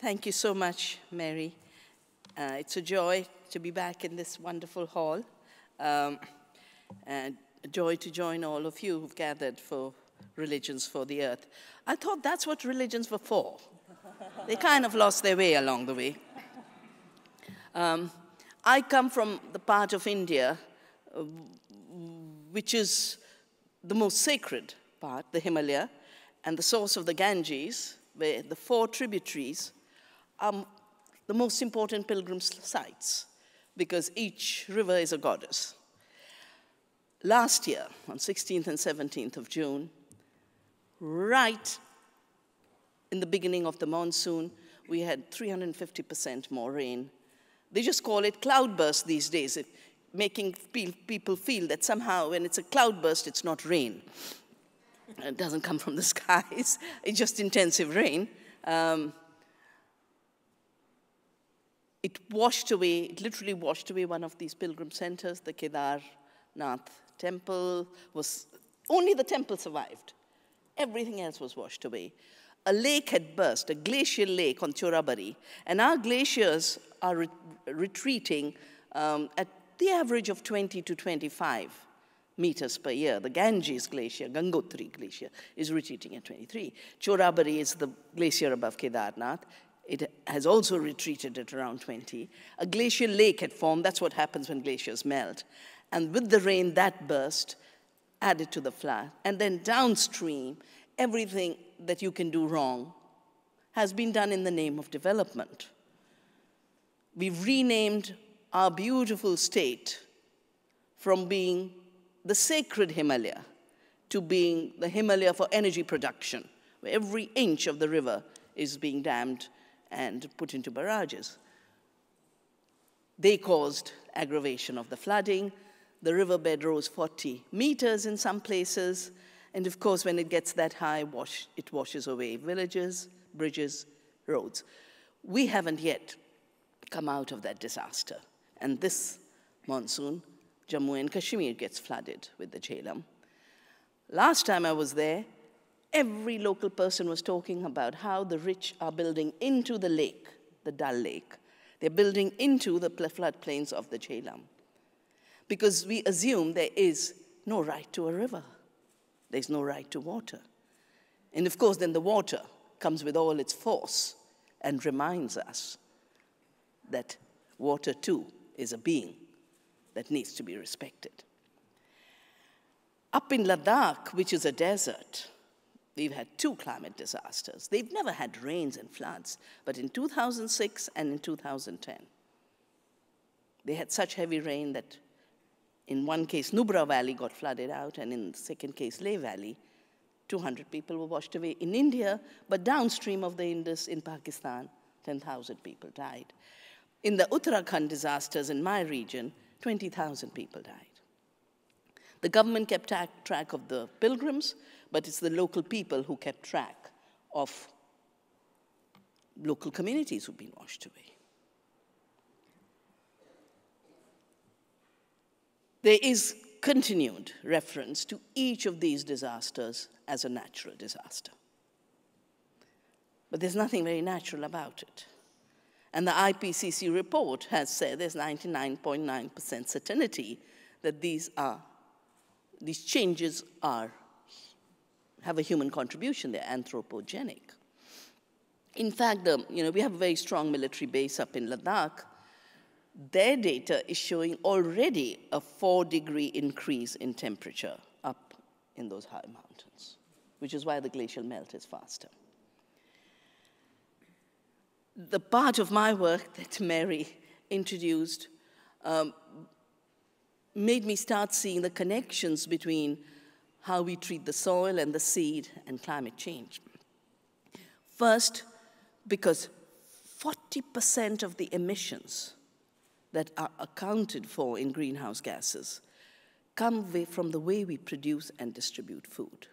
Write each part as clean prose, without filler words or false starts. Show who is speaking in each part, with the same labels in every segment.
Speaker 1: Thank you so much, Mary. It's a joy to be back in this wonderful hall, and a joy to join all of you who've gathered for Religions for the Earth. I thought that's what religions were for. They kind of lost their way along the way. I come from the part of India which is the most sacred part, the Himalaya, and the source of the Ganges, where the 4 tributaries are the most important pilgrim sites, because each river is a goddess. Last year, on 16th and 17th of June, right in the beginning of the monsoon, we had 350% more rain. They just call it cloudburst these days, making people feel that somehow when it's a cloudburst, it's not rain. It doesn't come from the skies, it's just intensive rain. It washed away, it literally washed away one of these pilgrim centers, the Kedarnath temple. Only the temple survived. Everything else was washed away. A lake had burst, a glacial lake on Chorabari, and our glaciers are retreating at the average of 20 to 25 meters per year. The Ganges glacier, Gangotri glacier, is retreating at 23. Chorabari is the glacier above Kedarnath. It has also retreated at around 20. A glacial lake had formed. That's what happens when glaciers melt. And with the rain, that burst, added to the flood. And then downstream, everything that you can do wrong has been done in the name of development. We've renamed our beautiful state from being the sacred Himalaya to being the Himalaya for energy production, where every inch of the river is being dammed and put into barrages. They caused aggravation of the flooding. The riverbed rose 40 meters in some places. And of course, when it gets that high, it washes away villages, bridges, roads. We haven't yet come out of that disaster. And this monsoon, Jammu and Kashmir gets flooded with the Jhelum. Last time I was there, every local person was talking about how the rich are building into the lake, the Dal Lake. They're building into the floodplains of the Jhelum, because we assume there is no right to a river. There's no right to water. And of course, then the water comes with all its force and reminds us that water too is a being that needs to be respected. Up in Ladakh, which is a desert, we've had 2 climate disasters. They've never had rains and floods, but in 2006 and in 2010, they had such heavy rain that in one case, Nubra Valley got flooded out, and in the second case, Leh Valley, 200 people were washed away in India, but downstream of the Indus in Pakistan, 10,000 people died. In the Uttarakhand disasters in my region, 20,000 people died. The government kept track of the pilgrims, but it's the local people who kept track of local communities who've been washed away. There is continued reference to each of these disasters as a natural disaster. But there's nothing very natural about it. And the IPCC report has said there's 99.9% certainty that these changes have a human contribution. They're anthropogenic. In fact, we have a very strong military base up in Ladakh. Their data is showing already a 4-degree increase in temperature up in those high mountains, which is why the glacial melt is faster. The part of my work that Mary introduced made me start seeing the connections between how we treat the soil and the seed and climate change. First, because 40% of the emissions that are accounted for in greenhouse gases come from the way we produce and distribute food.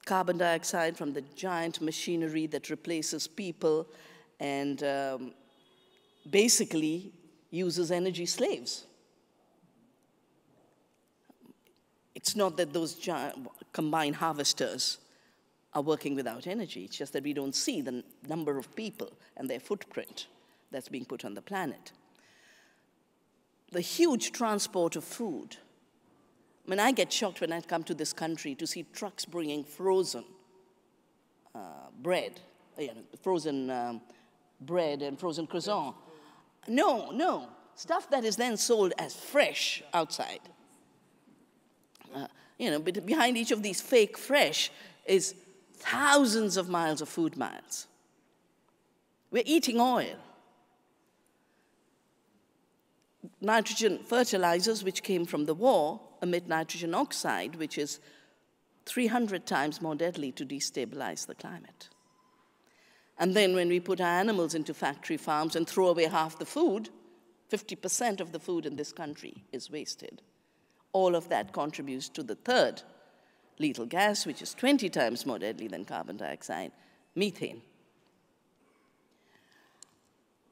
Speaker 1: Carbon dioxide from the giant machinery that replaces people and basically uses energy slaves. It's not that those giant combine harvesters are working without energy. It's just that we don't see the number of people and their footprint that's being put on the planet. The huge transport of food. I mean, I get shocked when I come to this country to see trucks bringing frozen bread, frozen bread and frozen croissant. No, stuff that is then sold as fresh outside. But behind each of these fake fresh is thousands of miles of food miles. We're eating oil. Nitrogen fertilizers, which came from the war, emit nitrogen oxide, which is 300 times more deadly to destabilize the climate. And then when we put our animals into factory farms and throw away half the food, 50% of the food in this country is wasted. All of that contributes to the third lethal gas, which is 20 times more deadly than carbon dioxide, methane.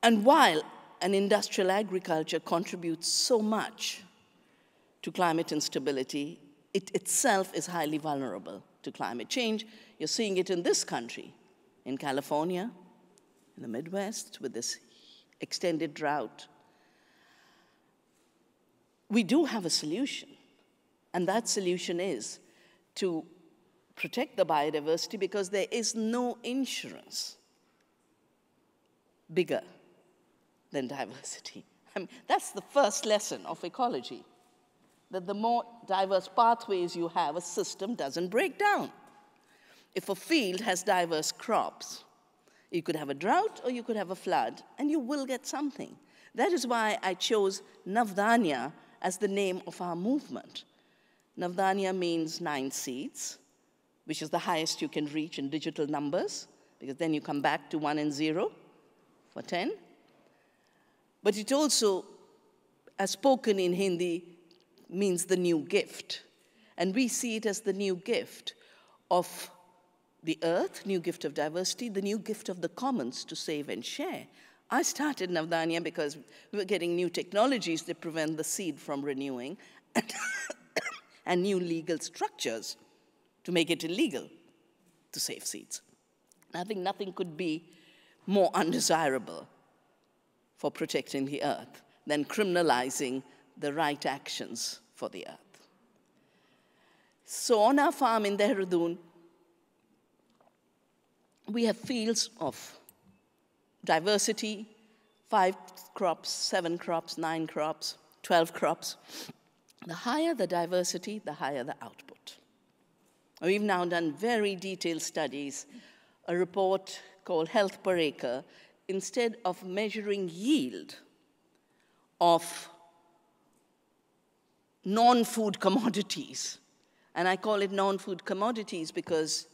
Speaker 1: And while an industrial agriculture contributes so much to climate instability, it itself is highly vulnerable to climate change. You're seeing it in this country, in California, in the Midwest, with this extended drought. We do have a solution, and that solution is to protect the biodiversity, because there is no insurance bigger than diversity. I mean, that's the first lesson of ecology, that the more diverse pathways you have, a system doesn't break down. If a field has diverse crops, you could have a drought or you could have a flood, and you will get something. That is why I chose Navdanya as the name of our movement. Navdanya means 9 seeds, which is the highest you can reach in digital numbers, because then you come back to 1 and 0 for 10. But it also, as spoken in Hindi, means the new gift. And we see it as the new gift of the earth, new gift of diversity, the new gift of the commons to save and share. I started Navdanya because we were getting new technologies that prevent the seed from renewing and new legal structures to make it illegal to save seeds. I think nothing could be more undesirable for protecting the earth than criminalizing the right actions for the earth. So on our farm in Dehradun, we have fields of diversity, 5 crops, 7 crops, 9 crops, 12 crops. The higher the diversity, the higher the output. We've now done very detailed studies, a report called Health Per Acre. Instead of measuring yield of non-food commodities, and I call it non-food commodities because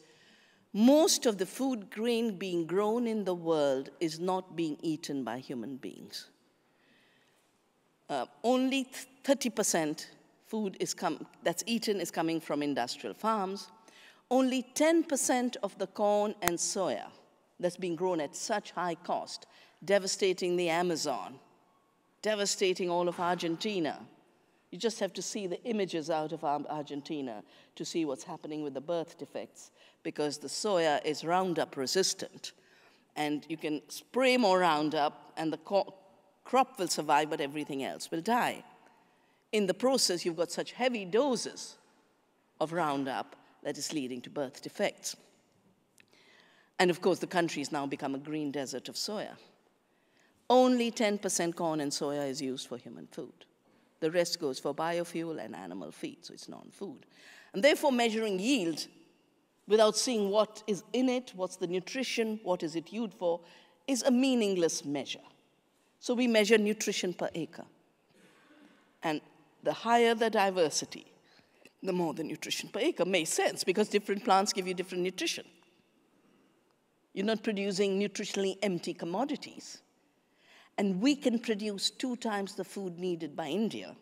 Speaker 1: most of the food grain being grown in the world is not being eaten by human beings. Only 30% food that's eaten is coming from industrial farms. Only 10% of the corn and soya that's being grown at such high cost, devastating the Amazon, devastating all of Argentina. You just have to see the images out of Argentina to see what's happening with the birth defects, because the soya is Roundup resistant. And you can spray more Roundup and the crop will survive, but everything else will die. In the process, you've got such heavy doses of Roundup that is leading to birth defects. And of course, the country has now become a green desert of soya. Only 10% corn and soya is used for human food. The rest goes for biofuel and animal feed, so it's non-food. And therefore, measuring yield without seeing what is in it, what's the nutrition, what is it used for, is a meaningless measure. So we measure nutrition per acre. And the higher the diversity, the more the nutrition per acre. Makes sense, because different plants give you different nutrition. You're not producing nutritionally empty commodities. And we can produce 2 times the food needed by India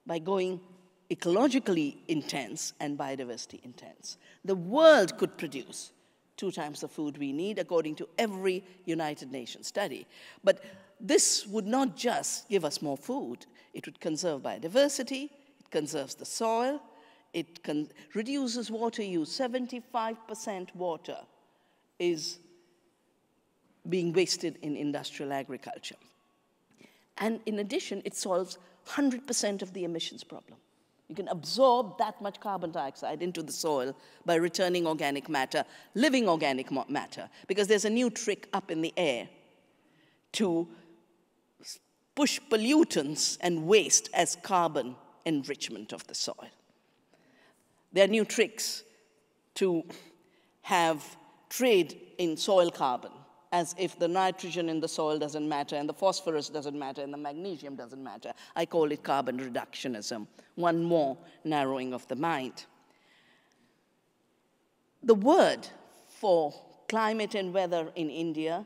Speaker 1: by going ecologically intense and biodiversity intense. The world could produce 2 times the food we need, according to every United Nations study. But this would not just give us more food. It would conserve biodiversity, it conserves the soil, it reduces water use. 75% water is being wasted in industrial agriculture. And in addition, it solves 100% of the emissions problem. You can absorb that much carbon dioxide into the soil by returning organic matter, living organic matter, because there's a new trick up in the air to push pollutants and waste as carbon enrichment of the soil. There are new tricks to have trade in soil carbon, as if the nitrogen in the soil doesn't matter, and the phosphorus doesn't matter, and the magnesium doesn't matter. I call it carbon reductionism, one more narrowing of the mind. The word for climate and weather in India,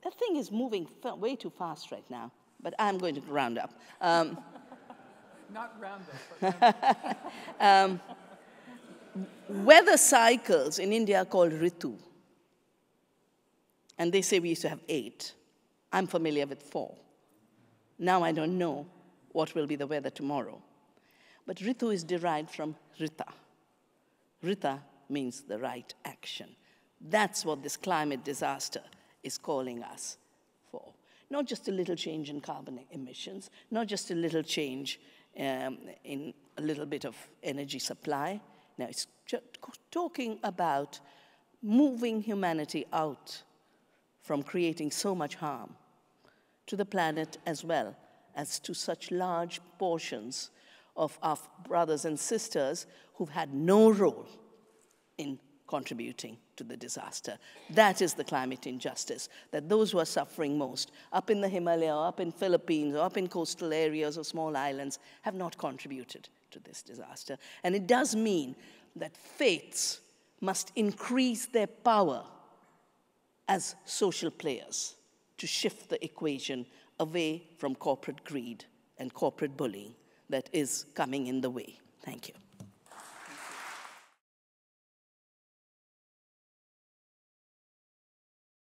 Speaker 1: that thing is moving way too fast right now, but I'm going to round up.
Speaker 2: Not round up. But
Speaker 1: weather cycles in India are called ritu. And they say we used to have 8. I'm familiar with 4. Now I don't know what will be the weather tomorrow. But ritu is derived from rita. Rita means the right action. That's what this climate disaster is calling us for. Not just a little change in carbon emissions, not just a little change in a little bit of energy supply. Now it's talking about moving humanity out from creating so much harm to the planet, as well as to such large portions of our brothers and sisters who've had no role in contributing to the disaster. That is the climate injustice, that those who are suffering most, up in the Himalaya, or up in Philippines, or up in coastal areas or small islands, have not contributed to this disaster. And it does mean that faiths must increase their power as social players to shift the equation away from corporate greed and corporate bullying that is coming in the way. Thank you.